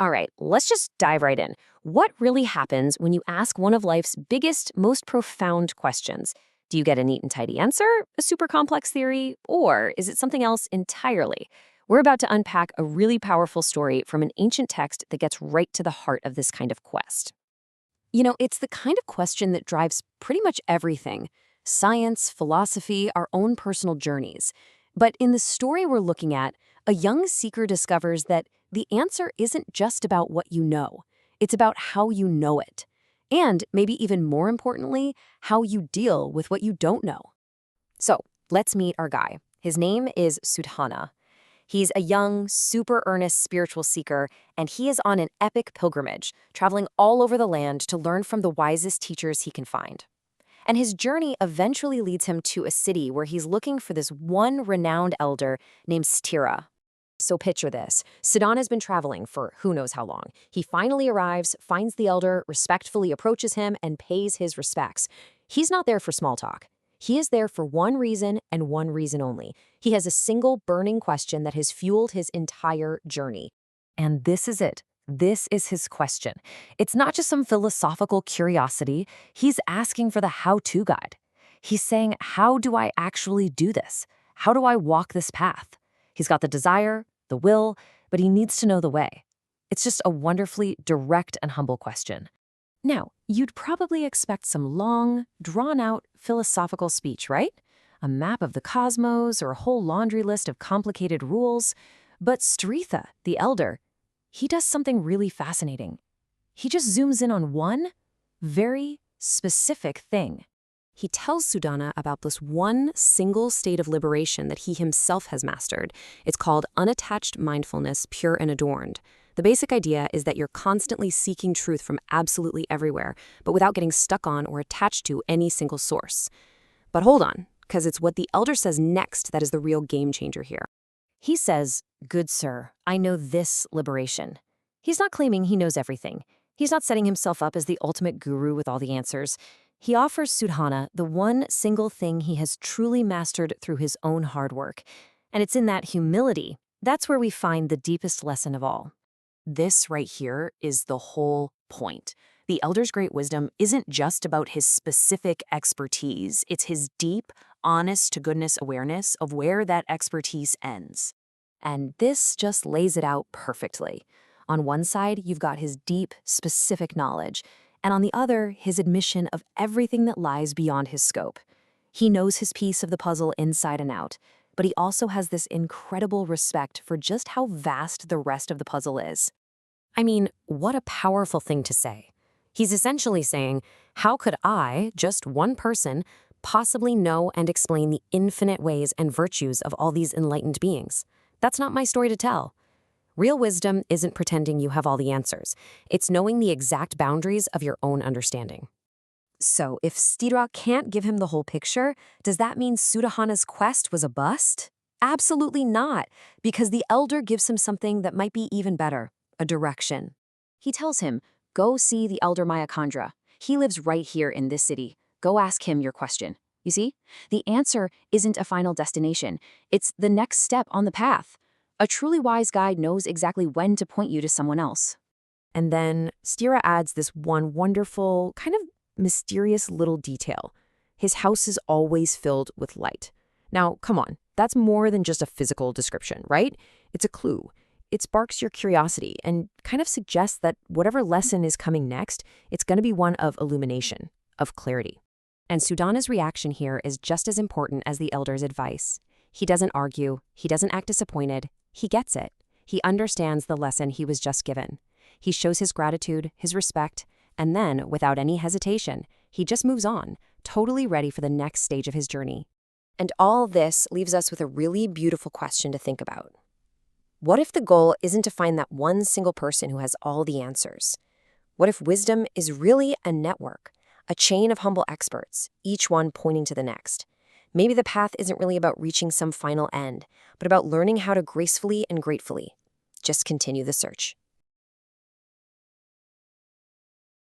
All right, let's just dive right in. What really happens when you ask one of life's biggest, most profound questions? Do you get a neat and tidy answer, a super complex theory, or is it something else entirely? We're about to unpack a really powerful story from an ancient text that gets right to the heart of this kind of quest. It's the kind of question that drives pretty much everything: science, philosophy, our own personal journeys. But in the story we're looking at, a young seeker discovers that the answer isn't just about what you know. It's about how you know it. And maybe even more importantly, how you deal with what you don't know. So let's meet our guy. His name is Sudhana. He's a young, super earnest spiritual seeker, and he is on an epic pilgrimage, traveling all over the land to learn from the wisest teachers he can find. And his journey eventually leads him to a city where he's looking for this one renowned elder named Sthira. So picture this. Sudhana's been traveling for who knows how long. He finally arrives, finds the elder, respectfully approaches him, and pays his respects. He's not there for small talk. He is there for one reason and one reason only. He has a single burning question that has fueled his entire journey. And this is it. This is his question. It's not just some philosophical curiosity. He's asking for the how-to guide. He's saying, how do I actually do this? How do I walk this path? He's got the desire, the will, but he needs to know the way. It's just a wonderfully direct and humble question. Now, you'd probably expect some long, drawn-out philosophical speech, right? A map of the cosmos or a whole laundry list of complicated rules. But Sthira, the elder, he does something really fascinating. He just zooms in on one very specific thing. He tells Sudhana about this one single state of liberation that he himself has mastered. It's called unattached mindfulness, pure and adorned. The basic idea is that you're constantly seeking truth from absolutely everywhere, but without getting stuck on or attached to any single source. But hold on, because it's what the elder says next that is the real game changer here. He says, "Good sir, I know this liberation." He's not claiming he knows everything. He's not setting himself up as the ultimate guru with all the answers. He offers Sudhana the one single thing he has truly mastered through his own hard work. And it's in that humility. That's where we find the deepest lesson of all. This right here is the whole point. The elder's great wisdom isn't just about his specific expertise. It's his deep, honest-to-goodness awareness of where that expertise ends. And this just lays it out perfectly. On one side, you've got his deep, specific knowledge, and on the other, his admission of everything that lies beyond his scope. He knows his piece of the puzzle inside and out, but he also has this incredible respect for just how vast the rest of the puzzle is. I mean, what a powerful thing to say. He's essentially saying, how could I, just one person, possibly know and explain the infinite ways and virtues of all these enlightened beings? That's not my story to tell. Real wisdom isn't pretending you have all the answers. It's knowing the exact boundaries of your own understanding. So, if Sthira can't give him the whole picture, does that mean Sudhana's quest was a bust? Absolutely not, because the elder gives him something that might be even better, a direction. He tells him, go see the elder Mayakandra. He lives right here in this city. Go ask him your question. You see? The answer isn't a final destination. It's the next step on the path. A truly wise guide knows exactly when to point you to someone else. And then Sthira adds this one wonderful, kind of mysterious little detail. His house is always filled with light. Now, come on, that's more than just a physical description, right? It's a clue. It sparks your curiosity and kind of suggests that whatever lesson is coming next, it's going to be one of illumination, of clarity. And Sudhana's reaction here is just as important as the elder's advice. He doesn't argue. He doesn't act disappointed. He gets it. He understands the lesson he was just given. He shows his gratitude, his respect, and then, without any hesitation, he just moves on, totally ready for the next stage of his journey. And all this leaves us with a really beautiful question to think about. What if the goal isn't to find that one single person who has all the answers? What if wisdom is really a network, a chain of humble experts, each one pointing to the next? Maybe the path isn't really about reaching some final end, but about learning how to gracefully and gratefully just continue the search.